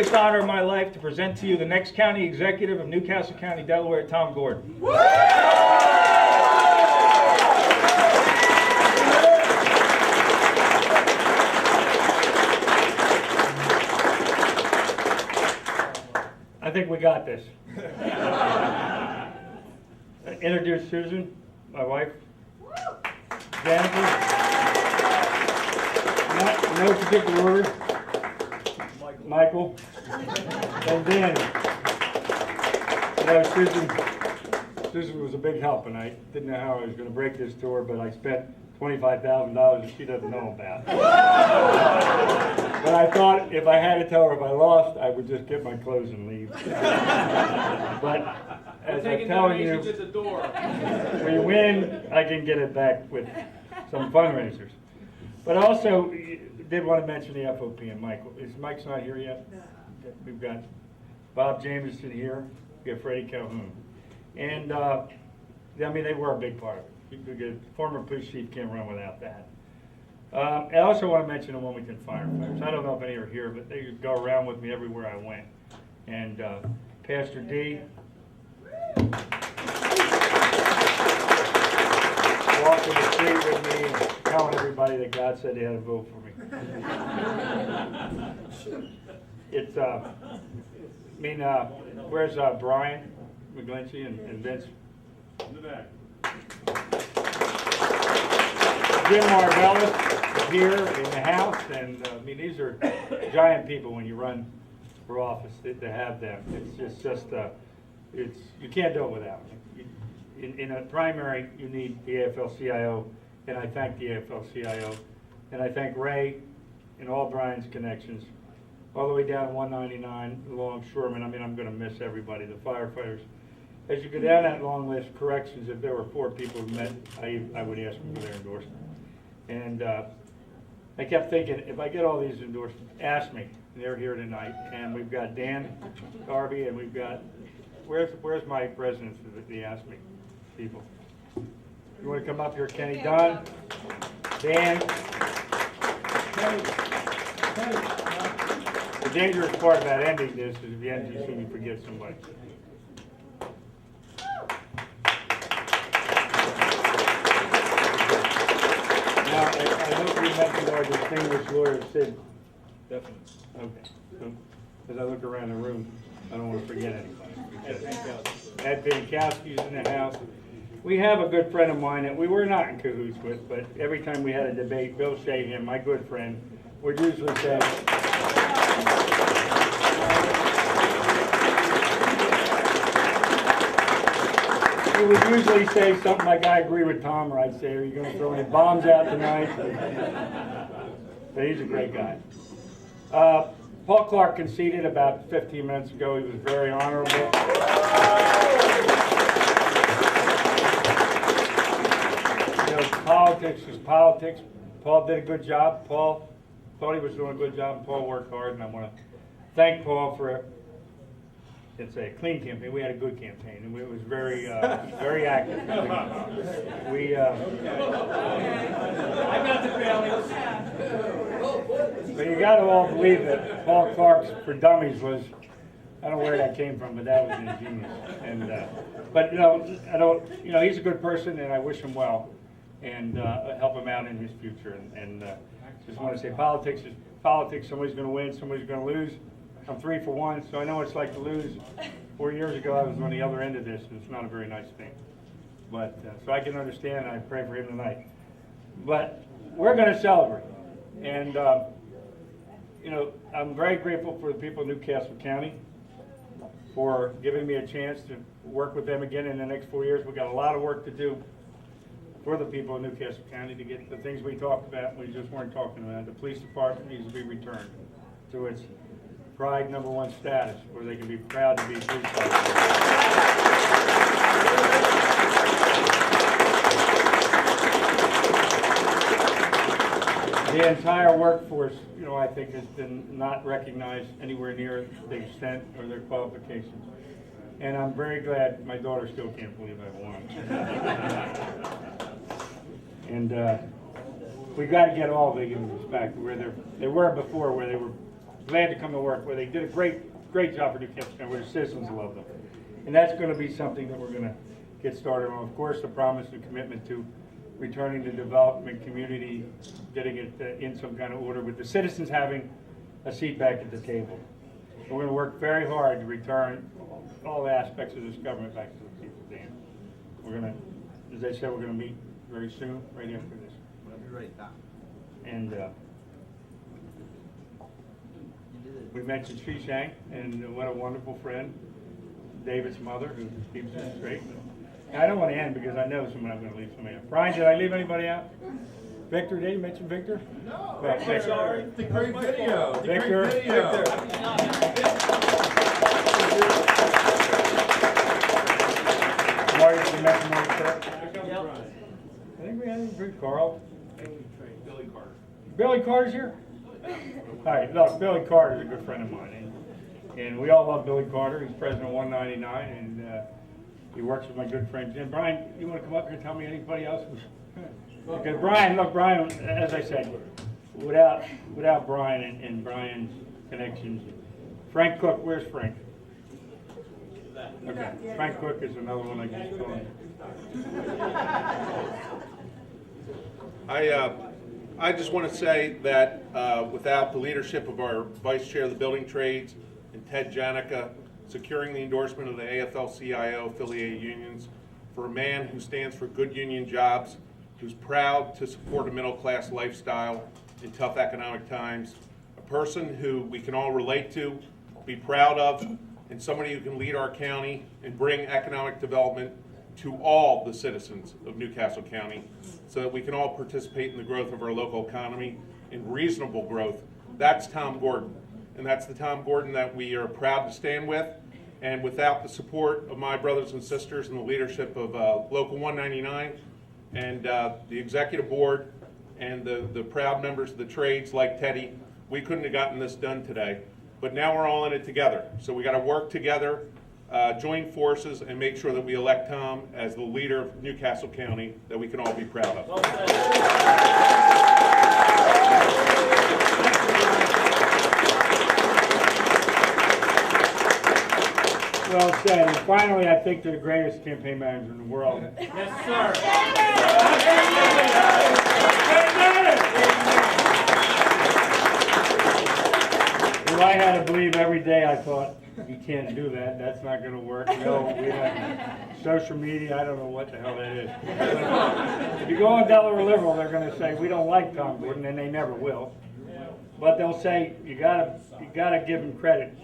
greatest honor of my life to present to you the next county executive of Newcastle County, Delaware, Tom Gordon. I think we got this. Introduce Susan, my wife. Jennifer. No particular order. Michael. And Dan. You know, Susan was a big help, and I didn't know how I was going to break this to her, but I spent $25,000 that she doesn't know about. But I thought if I had to tell her if I lost, I would just get my clothes and leave. But as I'm telling you, when you win, I can get it back with some fundraisers. But also, did want to mention the FOP and Michael. Mike's not here yet? We've got Bob Jameson here. We have Freddie Calhoun. And, I mean, they were a big part of it. Former police chief can't run without that. I also want to mention the Wilmington firefighters. I don't know if any are here, but they go around with me everywhere I went. And Pastor D. Walking the street with me, telling everybody that God said they had to vote for me. It's, where's Brian McGlinchey and Vince? In the back. Jim Marvellis is here in the house, and these are giant people when you run for office to have them. It's just you can't do it without them. In a primary, you need the AFL-CIO, and I thank the AFL-CIO, and I thank Ray and all Brian's connections, all the way down to 199 along Shoreman. I mean, I'm going to miss everybody, the firefighters. As you go down that long list, corrections, if there were 4 people who met, I would ask them for their endorsement. And I kept thinking, if I get all these endorsements, ask me. And they're here tonight. And we've got Dan Darby, and we've got, where's my presidents of the Ask Me people? You want to come up here? Kenny Dunn, Dan. The dangerous part about ending this is if you end this and you forget somebody. Now, I hope you mentioned our distinguished lawyer, Sid. Definitely. Okay. As I look around the room, I don't want to forget anybody. Ed Binkowski's in the house. We have a good friend of mine that we were not in cahoots with, but every time we had a debate, Bill Shahan, my good friend, would usually say, he would usually say something like, I agree with Tom, or I'd say, are you going to throw any bombs out tonight? But he's a great guy. Paul Clark conceded about 15 minutes ago. He was very honorable. You know, politics is politics. Paul did a good job. Paul thought he was doing a good job. Paul worked hard, and I want to thank Paul for it's a clean campaign. We had a good campaign, and it was very, very active. We I got the feelings. But you got to all believe that Paul Clark's For Dummies was, I don't know where that came from, but that was ingenious. And but he's a good person, and I wish him well, and help him out in his future. And just want to say, politics is politics. Somebody's going to win, somebody's going to lose. I'm 3 for 1, so I know what it's like to lose. 4 years ago, I was on the other end of this, and it's not a very nice thing. But so I can understand, and I pray for him tonight. But we're going to celebrate, and I'm very grateful for the people of Newcastle County for giving me a chance to work with them again in the next 4 years. We've got a lot of work to do for the people of Newcastle County to get the things we talked about. We just weren't talking about. The police department needs to be returned to its Pride #1 status, where they can be proud to be police officers. The entire workforce, I think has been not recognized anywhere near the extent or their qualifications. And I'm very glad my daughter still can't believe I won. And we got to get all the unions back to where they were before, where they were glad to come to work, where they did a great job for New Castle County, where the citizens love them. And that's going to be something that we're going to get started on. Of course, the promise and commitment to returning the development community, getting it in some kind of order, with the citizens having a seat back at the table. And we're going to work very hard to return all aspects of this government back to the people, Dan. We're going to, as I said, we're going to meet very soon, right after this. We'll be right back. And we mentioned Shi Shang, and what a wonderful friend, David's mother, who keeps us straight. And I don't want to end because I know someone I'm going to leave somebody out. Brian, did I leave anybody out? Victor, did you mention Victor? No, Right, I'm sorry. The great video. The Victor. great video. Marty, did you mention Marty Kirk? I think we had Carl. Billy Carter. Billy Carter's here? All right, look, Billy Carter's a good friend of mine. And we all love Billy Carter. He's president of 199, and he works with my good friend Jim. Brian, you want to come up here and tell me anybody else? Because Brian, look, Brian, as I said, without Brian and Brian's connections, Frank Cook, where's Frank? Okay, Frank Cook is another one I just called. I just want to say that without the leadership of our Vice Chair of the Building Trades and Ted Janica, securing the endorsement of the AFL-CIO affiliated unions, for a man who stands for good union jobs, who's proud to support a middle-class lifestyle in tough economic times, a person who we can all relate to, be proud of, and somebody who can lead our county and bring economic development to all the citizens of New Castle County so that we can all participate in the growth of our local economy in reasonable growth. That's Tom Gordon. And that's the Tom Gordon that we are proud to stand with. And without the support of my brothers and sisters and the leadership of Local 199 and the executive board and the proud members of the trades like Teddy, we couldn't have gotten this done today. But now we're all in it together. So we got to work together, join forces, and make sure that we elect Tom as the leader of New Castle County that we can all be proud of. Well said. And finally, I think they're the greatest campaign manager in the world. Yes, sir. Well, I had to believe every day. I thought, you can't do that. That's not going to work. No, we have social media. I don't know what the hell that is. If you go on Delaware Liberal, they're going to say, we don't like Tom Gordon, and they never will. But they'll say, you gotta give him credit.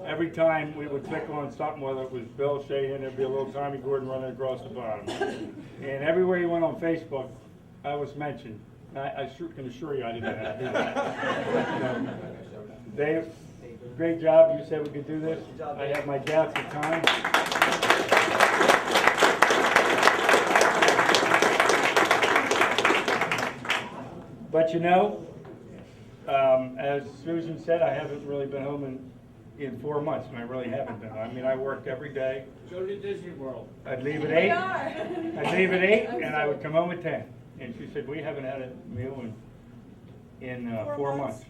Every time we would click on something, whether it was Bill Shahan, there'd be a little Tommy Gordon running across the bottom. And everywhere you went on Facebook, I was mentioned. I can assure you I didn't have to do that. Dave, great job. You said we could do this. I have my doubts at times. But you know, as Susan said, I haven't really been home in 4 months, and I really haven't been. I mean, I worked every day. Go to Disney World. I'd leave at 8. I'd leave at 8, and I would come home at 10. And she said, we haven't had a meal in 4 months.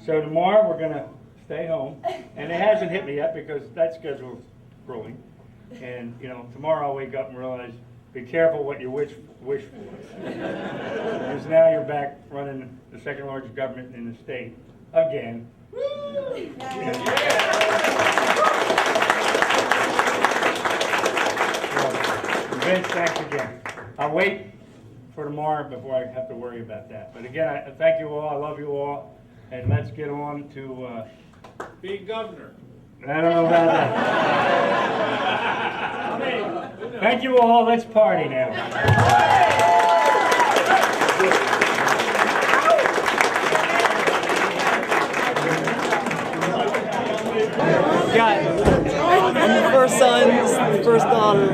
So tomorrow we're going to stay home, and it hasn't hit me yet because that schedule's rolling. And you know, tomorrow I'll wake up and realize, be careful what you wish for. Because now you're back running the second largest government in the state again. Vince, thanks again. I'll wait for tomorrow before I have to worry about that. But again, I thank you all. I love you all. And let's get on to Being governor. I don't know about that. Thank you all. Let's party now. I'm the first son, the first daughter.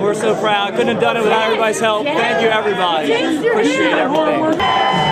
We're so proud. Couldn't have done it without everybody's help. Thank you, everybody. Appreciate everything.